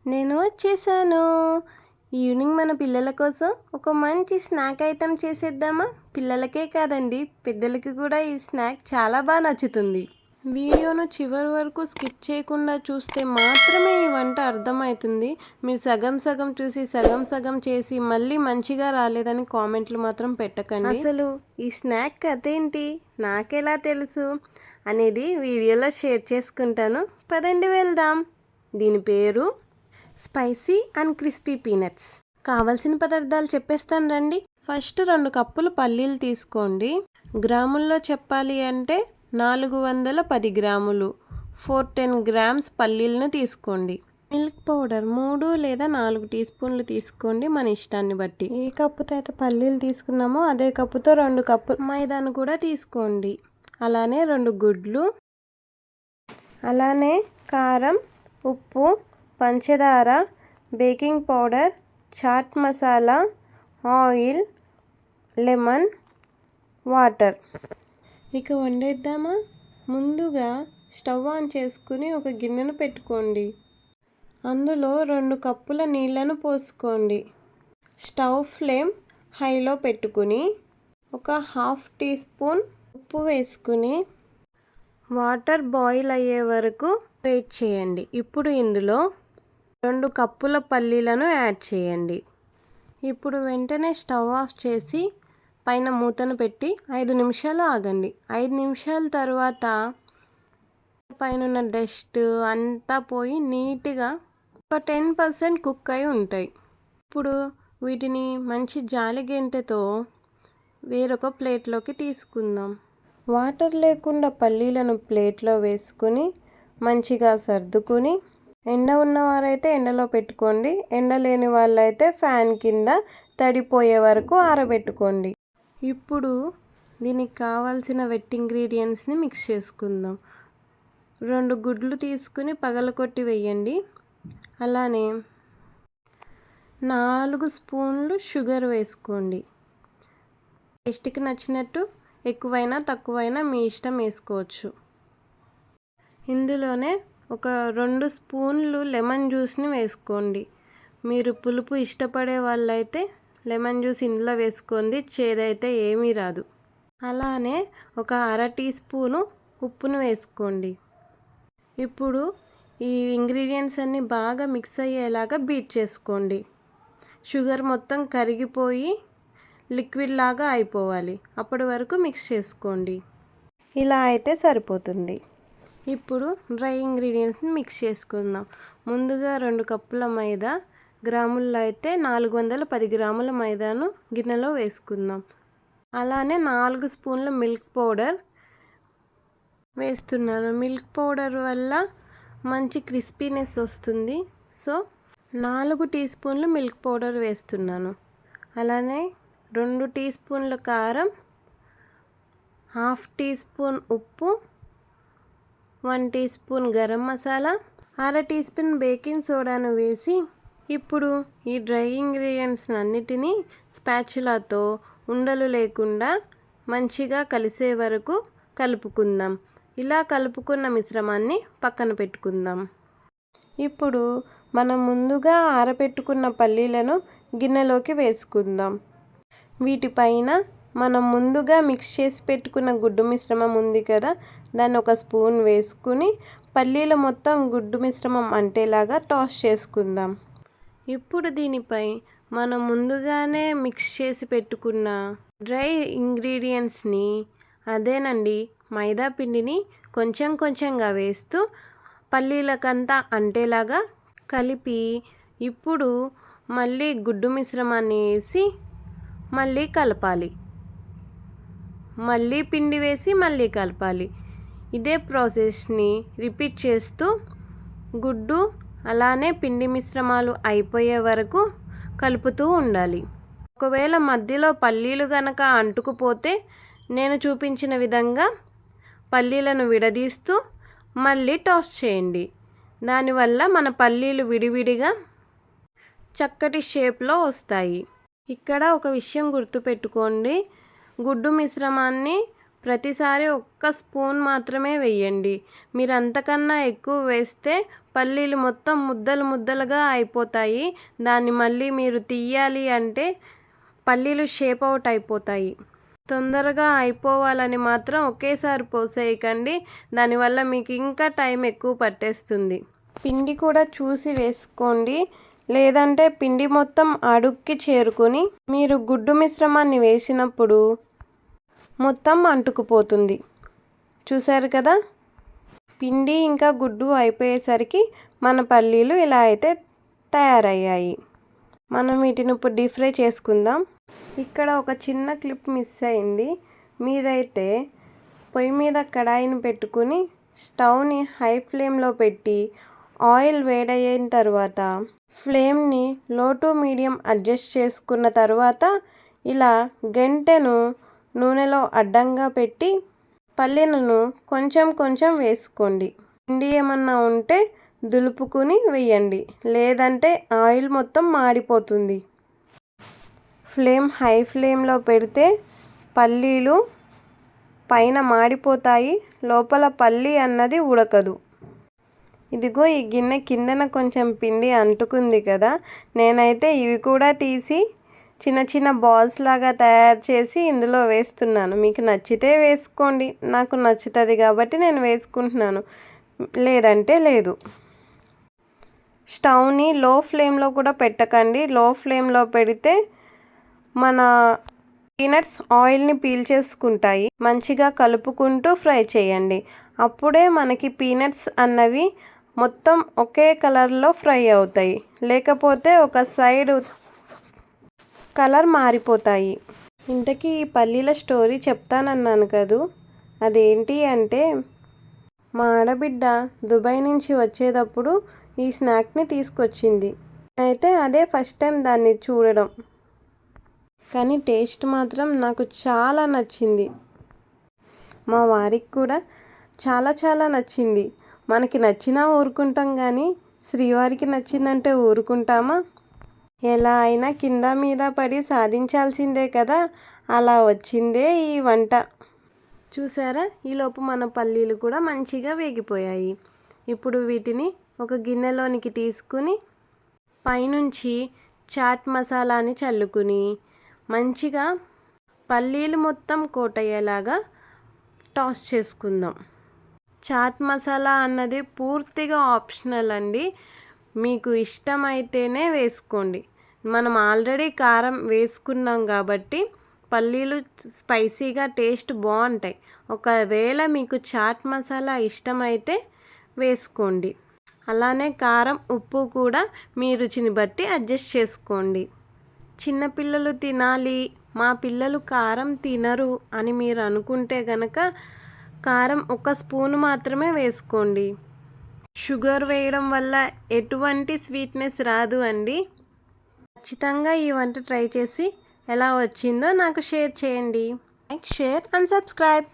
నేను వచ్చేసాను. ఈవినింగ్ మన పిల్లల కోసం ఒక మంచి స్నాక్ ఐటెం చేసేద్దామా? పిల్లలకే కాదండి, పెద్దలకి కూడా ఈ స్నాక్ చాలా బాగా నచ్చుతుంది. వీడియోను చివరి వరకు స్కిప్ చేయకుండా చూస్తే మాత్రమే ఈ వంట అర్థమవుతుంది. మీరు సగం సగం చూసి సగం సగం చేసి మళ్ళీ మంచిగా రాలేదని కామెంట్లు మాత్రం పెట్టకండి. అసలు ఈ స్నాక్ కథ ఏంటి, నాకెలా తెలుసు అనేది వీడియోలో షేర్ చేసుకుంటాను. పదండి వెళ్దాం. దీని పేరు స్పైసీ అండ్ క్రిస్పీ పీనట్స్. కావలసిన పదార్థాలు చెప్పేస్తాను రండి. ఫస్ట్ 2 కప్పులు పల్లీలు తీసుకోండి. గ్రాముల్లో చెప్పాలి అంటే 410 గ్రాములు, 410 గ్రామ్స్ పల్లీలను తీసుకోండి. మిల్క్ పౌడర్ 3 లేదా 4 టీ స్పూన్లు తీసుకోండి, మన ఇష్టాన్ని బట్టి. ఏ కప్పుతో అయితే పల్లీలు తీసుకున్నామో అదే కప్పుతో 2 కప్పులు మైదాను కూడా తీసుకోండి. అలానే 2 గుడ్లు, అలానే కారం, ఉప్పు, పంచదార, baking powder, chaat masala, oil, lemon, water. ఇక వండేద్దామా? ముందుగా స్టవ్ ఆన్ చేసుకుని ఒక గిన్నెను పెట్టుకోండి. అందులో 2 కప్పుల నీళ్లను పోసుకోండి. స్టవ్ ఫ్లేమ్ హైలో పెట్టుకుని ఒక 1/2 టీ స్పూన్ ఉప్పు వేసుకుని వాటర్ బాయిల్ అయ్యే వరకు వెయిట్ చేయండి. ఇప్పుడు ఇందులో 2 కప్పుల పల్లీలను యాడ్ చేయండి. ఇప్పుడు వెంటనే స్టవ్ ఆఫ్ చేసి పైన మూతను పెట్టి 5 నిమిషాలు ఆగండి. 5 నిమిషాల తర్వాత పైన డస్ట్ అంతా పోయి నీట్గా ఒక 10% కుక్ అయి ఉంటాయి. ఇప్పుడు వీటిని మంచి జాలి గెంటెతో వేరొక ప్లేట్లోకి తీసుకుందాం. వాటర్ లేకుండా పల్లీలను ప్లేట్లో వేసుకుని మంచిగా సర్దుకుని, ఎండ ఉన్నవారైతే ఎండలో పెట్టుకోండి, ఎండ లేని వాళ్ళైతే ఫ్యాన్ కింద తడిపోయే వరకు ఆరబెట్టుకోండి. ఇప్పుడు దీనికి కావాల్సిన వెట్ ఇంగ్రీడియంట్స్ని మిక్స్ చేసుకుందాం. 2 గుడ్లు తీసుకుని పగలకొట్టి వేయండి. అలానే 4 స్పూన్లు షుగర్ వేసుకోండి. టేస్ట్కి నచ్చినట్టు ఎక్కువైనా తక్కువైనా మీ ఇష్టం వేసుకోవచ్చు. ఇందులోనే ఒక 2 స్పూన్లు లెమన్ జ్యూస్ని వేసుకోండి. మీరు పులుపు ఇష్టపడే వాళ్ళైతే లెమన్ జ్యూస్ ఇందులో వేసుకోండి, చేదైతే ఏమీ రాదు. అలానే ఒక 1/2 టీ స్పూను ఉప్పును వేసుకోండి. ఇప్పుడు ఈ ఇంగ్రీడియంట్స్ అన్నీ బాగా మిక్స్ అయ్యేలాగా బీట్ చేసుకోండి. షుగర్ మొత్తం కరిగిపోయి లిక్విడ్ లాగా అయిపోవాలి, అప్పటి వరకు మిక్స్ చేసుకోండి. ఇలా అయితే సరిపోతుంది. ఇప్పుడు డ్రై ఇంగ్రీడియంట్స్ని మిక్స్ చేసుకుందాం. ముందుగా 2 కప్పుల మైదా, గ్రాముల్లో అయితే 410 గ్రాముల మైదాను గిన్నెలో వేసుకుందాం. అలానే 4 స్పూన్ల మిల్క్ పౌడర్ వేస్తున్నాను. మిల్క్ పౌడర్ వల్ల మంచి క్రిస్పీనెస్ వస్తుంది. సో 4 టీ స్పూన్లు మిల్క్ పౌడర్ వేస్తున్నాను. అలానే 2 టీ స్పూన్ల కారం, 1/2 టీ స్పూన్ ఉప్పు, 1 teaspoon garam masala, 1/2 teaspoon baking సోడాను వేసి ఇప్పుడు ఈ డ్రై ఇంగ్రీడియంట్స్ అన్నిటినీ స్పాచులాతో ఉండలు లేకుండా మంచిగా కలిసే వరకు కలుపుకుందాం. ఇలా కలుపుకున్న మిశ్రమాన్ని పక్కన పెట్టుకుందాం. ఇప్పుడు మనం ముందుగా ఆరబెట్టుకున్న పల్లీలను గిన్నెలోకి వేసుకుందాం. వీటిపైన మనం ముందుగా మిక్స్ చేసి పెట్టుకున్న గుడ్డు మిశ్రమం ఉంది కదా, దాన్ని ఒక స్పూన్ వేసుకుని పల్లీలు మొత్తం గుడ్డు మిశ్రమం అంటేలాగా టాస్ చేసుకుందాం. ఇప్పుడు దీనిపై మనం ముందుగానే మిక్స్ చేసి పెట్టుకున్న డ్రై ఇంగ్రీడియంట్స్ని, అదేనండి మైదా పిండిని కొంచెం కొంచెంగా వేస్తూ పల్లీలకంతా అంటేలాగా కలిపి ఇప్పుడు మళ్ళీ గుడ్డు మిశ్రమాన్ని వేసి మళ్ళీ కలపాలి. మళ్ళీ పిండి వేసి మళ్ళీ కలపాలి. ఇదే ప్రాసెస్ని రిపీట్ చేస్తూ గుడ్డు అలానే పిండి మిశ్రమాలు అయిపోయే వరకు కలుపుతూ ఉండాలి. ఒకవేళ మధ్యలో పల్లీలు కనుక అంటుకుపోతే నేను చూపించిన విధంగా పల్లీలను విడదీస్తూ మళ్ళీ టాస్ చేయండి. దానివల్ల మన పల్లీలు విడివిడిగా చక్కటి షేప్లో వస్తాయి. ఇక్కడ ఒక విషయం గుర్తుపెట్టుకోండి, గుడ్డు మిశ్రమాన్ని ప్రతిసారి ఒక్క స్పూన్ మాత్రమే వేయండి. మీరు అంతకన్నా ఎక్కువ వేస్తే పల్లీలు మొత్తం ముద్దలు ముద్దలుగా అయిపోతాయి. దాన్ని మళ్ళీ మీరు తీయాలి అంటే పల్లీలు షేప్ అవుట్ అయిపోతాయి. తొందరగా అయిపోవాలని మాత్రం ఒకేసారి పోసేయకండి. దానివల్ల మీకు ఇంకా టైం ఎక్కువ పట్టేస్తుంది. పిండి కూడా చూసి వేసుకోండి, లేదంటే పిండి మొత్తం అడుక్కి చేరుకొని మీరు గుడ్డు మిశ్రమాన్ని వేసినప్పుడు మొత్తం అంటుకుపోతుంది. చూసారు కదా, పిండి ఇంకా గుడ్డు అయిపోయేసరికి మన పల్లీలు ఇలా అయితే తయారయ్యాయి. మనం వీటిని ఇప్పుడు డీప్ ఫ్రై చేసుకుందాం. ఇక్కడ ఒక చిన్న క్లిప్ మిస్ అయింది. మీరైతే పొయ్యి మీద కడాయిని పెట్టుకుని స్టవ్ని హై ఫ్లేమ్లో పెట్టి ఆయిల్ వేడయిన తర్వాత ఫ్లేమ్ని లో టు మీడియం అడ్జస్ట్ చేసుకున్న తర్వాత ఇలా గెంటెను నూనెలో అడ్డంగా పెట్టి పల్లీలను కొంచెం కొంచెం వేసుకోండి. పిండి ఏమన్నా ఉంటే దులుపుకుని వేయండి, లేదంటే ఆయిల్ మొత్తం మాడిపోతుంది. ఫ్లేమ్ హై ఫ్లేమ్లో పెడితే పల్లీలు పైన మాడిపోతాయి, లోపల పల్లి అన్నది ఉడకదు. ఇదిగో ఈ గిన్నె కిందన కొంచెం పిండి అంటుకుంది కదా, నేనైతే ఇవి కూడా తీసి చిన్న చిన్న బాల్స్ లాగా తయారు చేసి ఇందులో వేస్తున్నాను. మీకు నచ్చితే వేసుకోండి, నాకు నచ్చుతుంది కాబట్టి నేను వేసుకుంటున్నాను, లేదంటే లేదు. స్టవ్ని లో ఫ్లేమ్లో కూడా పెట్టకండి. లో ఫ్లేమ్లో పెడితే మన పీనట్స్ ఆయిల్ని పీల్చేసుకుంటాయి. మంచిగా కలుపుకుంటూ ఫ్రై చేయండి. అప్పుడే మనకి పీనట్స్ అన్నవి మొత్తం ఒకే కలర్లో ఫ్రై అవుతాయి, లేకపోతే ఒక సైడ్ కలర్ మారిపోతాయి. ఇంతకీ ఈ పల్లీల స్టోరీ చెప్తానన్నాను కదూ, అదేంటి అంటే మా ఆడబిడ్డ దుబాయ్ నుంచి వచ్చేటప్పుడు ఈ స్నాక్ని తీసుకొచ్చింది. అయితే అదే ఫస్ట్ టైం దాన్ని చూడడం, కానీ టేస్ట్ మాత్రం నాకు చాలా నచ్చింది. మా వారికి కూడా చాలా చాలా నచ్చింది. మనకి నచ్చినా ఊరుకుంటాం, కానీ శ్రీవారికి నచ్చిందంటే ఊరుకుంటామా? ఎలా అయినా కింద మీద పడి సాధించాల్సిందే కదా, అలా వచ్చిందే ఈ వంట. చూసారా, ఈలోపు మన పల్లీలు కూడా మంచిగా వేగిపోయాయి. ఇప్పుడు వీటిని ఒక గిన్నెలోనికి తీసుకుని పైనుంచి చాట్ మసాలాని చల్లుకుని మంచిగా పల్లీలు మొత్తం కోటయ్యేలాగా టాస్ చేసుకుందాం. చాట్ మసాలా అన్నది పూర్తిగా ఆప్షనల్ అండి, మీకు ఇష్టమైతేనే వేసుకోండి. మనం ఆల్రెడీ కారం వేసుకున్నాం కాబట్టి పల్లీలు స్పైసీగా టేస్ట్ బాగుంటాయి. ఒకవేళ మీకు చాట్ మసాలా ఇష్టమైతే వేసుకోండి. అలానే కారం ఉప్పు కూడా మీ రుచిని బట్టి అడ్జస్ట్ చేసుకోండి. చిన్నపిల్లలు తినాలి, మా పిల్లలు కారం తినరు అని మీరు అనుకుంటే కనుక కారం ఒక స్పూన్ మాత్రమే వేసుకోండి. షుగర్ వేయడం వల్ల ఎటువంటి స్వీట్నెస్ రాదు అండి. ఖచ్చితంగా ఈ వంట ట్రై చేసి ఎలా వచ్చిందో నాకు షేర్ చేయండి. Like, share and subscribe.